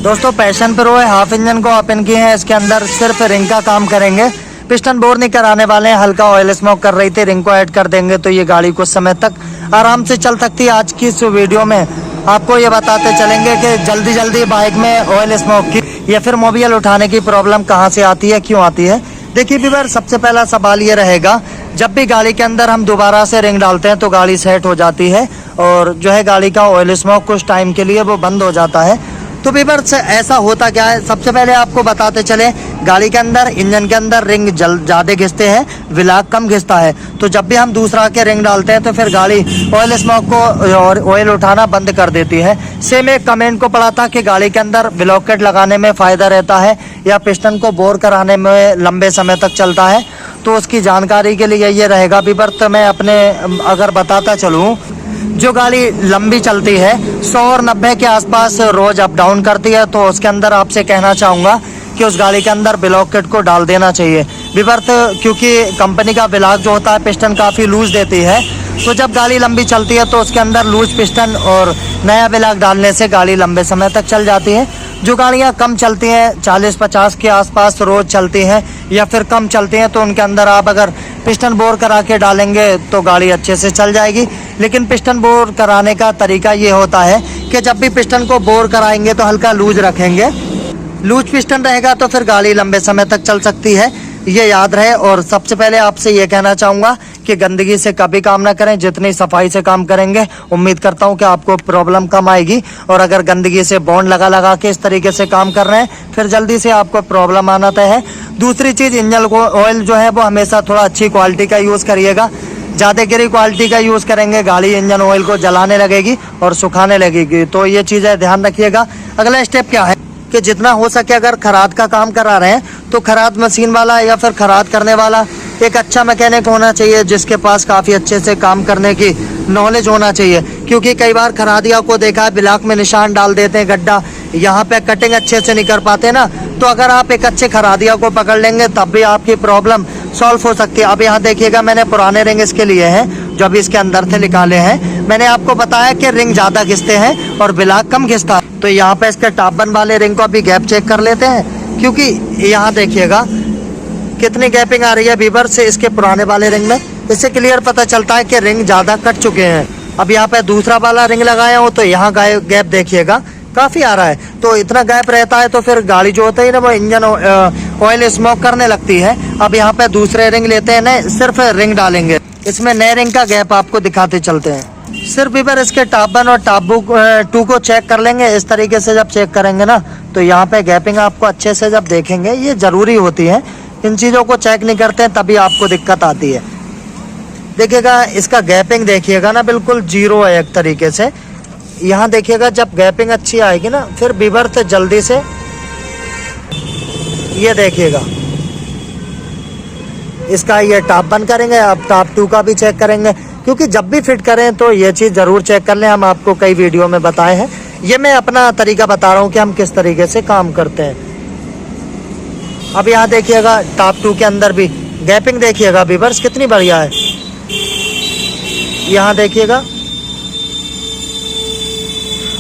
दोस्तों passion pro है, half engine को ओपन किए हैं। इसके अंदर सिर्फ रिंग का काम करेंगे, पिस्टन बोर नहीं कराने वाले हैं। हल्का ऑयल स्मोक कर रही थी, रिंग को ऐड कर देंगे तो ये गाड़ी कुछ समय तक आराम से चल सकती है। आज की इस वीडियो में आपको ये बताते चलेंगे कि जल्दी जल्दी बाइक में ऑयल स्मोक की या फिर मोबियल उठाने की प्रॉब्लम कहाँ से आती है, क्यों आती है। देखिए व्यूअर, सबसे पहला सवाल ये रहेगा, जब भी गाड़ी के अंदर हम दोबारा से रिंग डालते हैं तो गाड़ी सेट हो जाती है और जो है गाड़ी का ऑयल स्मोक कुछ टाइम के लिए वो बंद हो जाता है। तो व्यूअर ऐसा होता क्या है, सबसे पहले आपको बताते चले, गाड़ी के अंदर इंजन के अंदर रिंग ज़्यादा घिसते हैं, विलाग कम घिसता है। तो जब भी हम दूसरा के रिंग डालते हैं तो फिर गाड़ी ऑयल स्मोक को और ऑयल उठाना बंद कर देती है। सेम एक कमेंट को पढ़ा था कि गाड़ी के अंदर ब्लॉकेट लगाने में फ़ायदा रहता है या पिस्टन को बोर कराने में लंबे समय तक चलता है। तो उसकी जानकारी के लिए ये रहेगा व्यूअर, तो मैं अपने अगर बताता चलूँ, जो गाड़ी लंबी चलती है 100 और 90 के आसपास रोज अप डाउन करती है, तो उसके अंदर आपसे कहना चाहूँगा कि उस गाड़ी के अंदर ब्लॉक किट को डाल देना चाहिए व्यूअर, क्योंकि कंपनी का ब्लॉक जो होता है पिस्टन काफ़ी लूज देती है। तो जब गाड़ी लंबी चलती है तो उसके अंदर लूज पिस्टन और नया ब्लॉक डालने से गाड़ी लंबे समय तक चल जाती है। जो गाड़ियाँ कम चलती हैं 40-50 के आसपास रोज चलती हैं या फिर कम चलती हैं, तो उनके अंदर आप अगर पिस्टन बोर करा के डालेंगे तो गाड़ी अच्छे से चल जाएगी। लेकिन पिस्टन बोर कराने का तरीका ये होता है कि जब भी पिस्टन को बोर कराएंगे तो हल्का लूज रखेंगे। लूज पिस्टन रहेगा तो फिर गाड़ी लंबे समय तक चल सकती है, ये याद रहे। और सबसे पहले आपसे ये कहना चाहूँगा कि गंदगी से कभी काम ना करें, जितनी सफाई से काम करेंगे उम्मीद करता हूँ कि आपको प्रॉब्लम कम आएगी। और अगर गंदगी से बॉन्ड लगा के इस तरीके से काम कर रहे हैं फिर जल्दी से आपको प्रॉब्लम आना तय है। दूसरी चीज़, इंजन ऑयल जो है वो हमेशा थोड़ा अच्छी क्वालिटी का यूज़ करिएगा। ज़्यादा गिरी क्वालिटी का यूज़ करेंगे गाड़ी इंजन ऑयल को जलाने लगेगी और सुखाने लगेगी, तो ये चीज़ें ध्यान रखिएगा। अगला स्टेप क्या है कि जितना हो सके अगर खराद का काम करा रहे हैं तो खराद मशीन वाला या फिर खराद करने वाला एक अच्छा मैकेनिक होना चाहिए, जिसके पास काफ़ी अच्छे से काम करने की नॉलेज होना चाहिए। क्योंकि कई बार खरादिया को देखा है ब्लॉक में निशान डाल देते हैं, गड्ढा, यहाँ पे कटिंग अच्छे से नहीं कर पाते ना। तो अगर आप एक अच्छे खरादिया को पकड़ लेंगे तब भी आपकी प्रॉब्लम सॉल्व हो सकती है। अब यहाँ देखिएगा, मैंने पुराने रिंग इसके लिए हैं जो अभी इसके अंदर से निकाले हैं। मैंने आपको बताया कि रिंग ज़्यादा घिसते हैं और ब्लॉक कम घिसता है। तो यहाँ पे इसके टॉप वाले रिंग को अभी गैप चेक कर लेते हैं, क्योंकि यहाँ देखिएगा कितनी गैपिंग आ रही है व्यूअर से इसके पुराने वाले रिंग में। इससे क्लियर पता चलता है कि रिंग ज़्यादा कट चुके हैं। अब यहाँ पे दूसरा वाला रिंग लगाया हो तो यहाँ गैप देखिएगा काफ़ी आ रहा है। तो इतना गैप रहता है तो फिर गाड़ी जो होता है ना वो इंजन ऑयल स्मोक करने लगती है। अब यहाँ पे दूसरे रिंग लेते हैं, नए सिर्फ रिंग डालेंगे, इसमें नए रिंग का गैप आपको दिखाते चलते हैं। सिर्फ व्यूअर इसके टॉप 1 और टॉप 2 को चेक कर लेंगे। इस तरीके से जब चेक करेंगे ना तो यहाँ पे गैपिंग आपको अच्छे से जब देखेंगे, ये ज़रूरी होती है। इन चीज़ों को चेक नहीं करते हैं तभी आपको दिक्कत आती है। देखिएगा इसका गैपिंग देखिएगा ना, बिल्कुल जीरो है एक तरीके से। यहाँ देखिएगा जब गैपिंग अच्छी आएगी ना फिर व्यूअर से जल्दी से ये देखिएगा इसका ये टॉप 1 करेंगे। अब टॉप 2 का भी चेक करेंगे, क्योंकि जब भी फिट करें तो ये चीज़ ज़रूर चेक कर लें। हम आपको कई वीडियो में बताए हैं, ये मैं अपना तरीका बता रहा हूँ कि हम किस तरीके से काम करते हैं। अब यहाँ देखिएगा टॉप 2 के अंदर भी गैपिंग देखिएगा व्यूअर्स कितनी बढ़िया है। यहाँ देखिएगा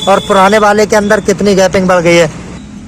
और पुराने वाले के अंदर कितनी गैपिंग बढ़ गई है।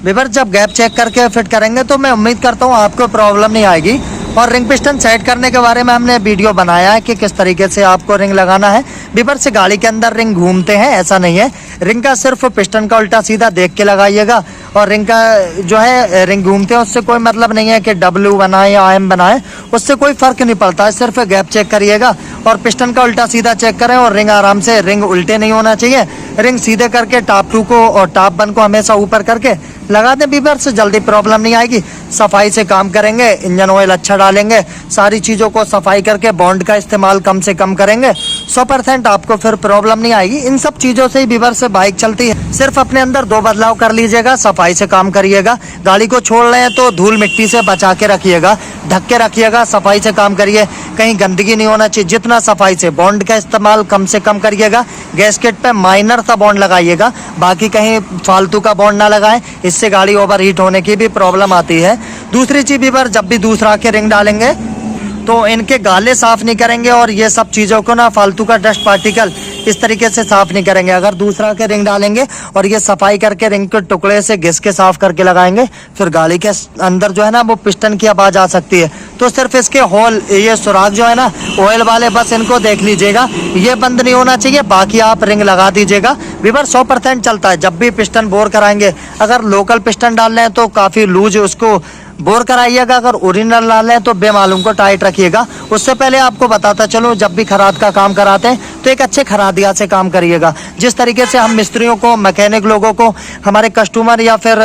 व्यूअर्स जब गैप चेक करके फिट करेंगे तो मैं उम्मीद करता हूँ आपको प्रॉब्लम नहीं आएगी। और रिंग पिस्टन सेट करने के बारे में हमने वीडियो बनाया है कि किस तरीके से आपको रिंग लगाना है। व्यूअर्स से गाड़ी के अंदर रिंग घूमते हैं ऐसा नहीं है, रिंग का सिर्फ पिस्टन का उल्टा सीधा देख के लगाइएगा। और रिंग का जो है रिंग घूमते हैं उससे कोई मतलब नहीं है कि W बनाए या IM बनाए, उससे कोई फर्क नहीं पड़ता है। सिर्फ गैप चेक करिएगा और पिस्टन का उल्टा सीधा चेक करें और रिंग आराम से, रिंग उल्टे नहीं होना चाहिए। रिंग सीधे करके टॉप 2 को और टॉप 1 को हमेशा ऊपर करके लगा दें व्यूअर, से जल्दी प्रॉब्लम नहीं आएगी। सफाई से काम करेंगे, इंजन ऑयल अच्छा डालेंगे, सारी चीज़ों को सफाई करके बॉन्ड का इस्तेमाल कम से कम करेंगे, 100% आपको फिर प्रॉब्लम नहीं आएगी। इन सब चीज़ों से ही व्यूअर से बाइक चलती है। सिर्फ अपने अंदर 2 बदलाव कर लीजिएगा, सफाई से काम करिएगा। गाड़ी को छोड़ रहे हैं तो धूल मिट्टी से बचा के रखिएगा, ढक के रखिएगा, सफाई से काम करिए, कहीं गंदगी नहीं होना चाहिए। जितना सफाई से, बॉन्ड का इस्तेमाल कम से कम करिएगा। गैसकेट पे माइनर सा बॉन्ड लगाइएगा, बाकी कहीं फालतू का बॉन्ड ना लगाएं, इससे गाड़ी ओवर हीट होने की भी प्रॉब्लम आती है। दूसरी चीज़ व्यूअर, जब भी दूसरा के रिंग डालेंगे तो इनके गाले साफ नहीं करेंगे और ये सब चीज़ों को ना फालतू का डस्ट पार्टिकल इस तरीके से साफ नहीं करेंगे। अगर दूसरा के रिंग डालेंगे और ये सफाई करके रिंग के टुकड़े से घिस के साफ करके लगाएंगे, फिर गाड़ी के अंदर जो है ना वो पिस्टन की आवाज़ आ सकती है। तो सिर्फ इसके होल, ये सुराख जो है ना ऑयल वाले, बस इनको देख लीजिएगा, ये बंद नहीं होना चाहिए, बाकी आप रिंग लगा दीजिएगा। वीवर 100% चलता है। जब भी पिस्टन बोर कराएंगे, अगर लोकल पिस्टन डाल रहे हैं तो काफ़ी लूज उसको बोर कराइएगा, अगर ओरिजिनल डाल रहे हैं तो बेमालूम को टाइट रखिएगा। उससे पहले आपको बताता चलो, जब भी खराद का काम कराते हैं तो एक अच्छे खरादिया से काम करिएगा। जिस तरीके से हम मिस्त्रियों को, मैकेनिक लोगों को, हमारे कस्टमर या फिर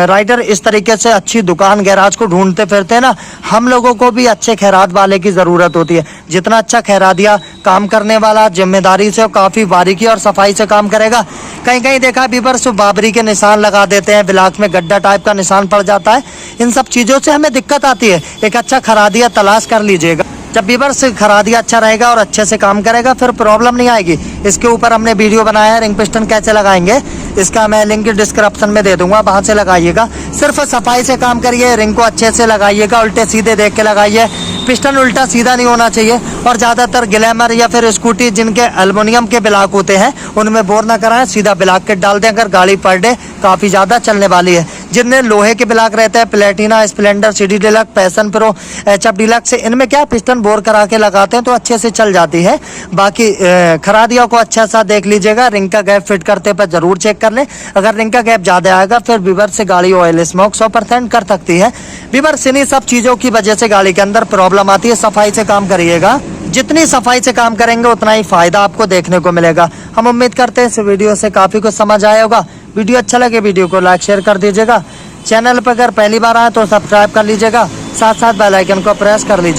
राइडर इस तरीके से अच्छी दुकान गैराज को ढूंढते फिरते हैं ना, हम लोगों को भी अच्छे खैरात वाले की ज़रूरत होती है। जितना अच्छा खैरादिया काम करने वाला जिम्मेदारी से, काफ़ी बारीकी और सफाई से काम करेगा। कहीं कहीं देखा वीवर्स बाबरी के निशान लगा देते हैं, ब्लॉक में गड्ढा टाइप का निशान पड़ जाता है। इन सब चीज़ों से हमें दिक्कत आती है। एक अच्छा खरादिया तलाश कर लीजिएगा। जब वीवर्स खरादिया अच्छा रहेगा और अच्छे से काम करेगा, फिर प्रॉब्लम नहीं आएगी। इसके ऊपर हमने वीडियो बनाया है, रिंग पिस्टन कैसे लगाएंगे, इसका मैं लिंक डिस्क्रिप्शन में दे दूंगा, वहां से लगाइएगा। सिर्फ सफाई से काम करिए, रिंग को अच्छे से लगाइएगा, उल्टे सीधे देख के लगाइए। पिस्टन उल्टा सीधा नहीं होना चाहिए। और ज़्यादातर ग्लैमर या फिर स्कूटी जिनके एल्युमिनियम के ब्लॉक होते हैं, उनमें बोर ना कराएं, सीधा ब्लॉक किट डाल दें अगर गाड़ी पर डे काफ़ी ज़्यादा चलने वाली है। जिनमें लोहे के ब्लॉक रहते हैं, Platina, Splendor, city deluxe, passion pro, HF deluxe, इनमें क्या पिस्टन बोर करा के लगाते हैं तो अच्छे से चल जाती है। बाकी खरादिया को अच्छा सा देख लीजिएगा, रिंग का गैप फिट करते पर जरूर चेक कर लें। अगर रिंग का गैप ज़्यादा आएगा, फिर वीवर से गाड़ी ऑयल स्मोक 100% कर सकती है। वीवर इन्हीं सब चीज़ों की वजह से गाड़ी के अंदर प्रॉब्लम आती है। सफाई से काम करिएगा, जितनी सफाई से काम करेंगे उतना ही फायदा आपको देखने को मिलेगा। हम उम्मीद करते हैं इस वीडियो से काफ़ी कुछ समझ आया होगा। वीडियो अच्छा लगे वीडियो को लाइक शेयर कर दीजिएगा। चैनल पर अगर पहली बार आए तो सब्सक्राइब कर लीजिएगा, साथ साथ बेल आइकन को प्रेस कर लीजिएगा।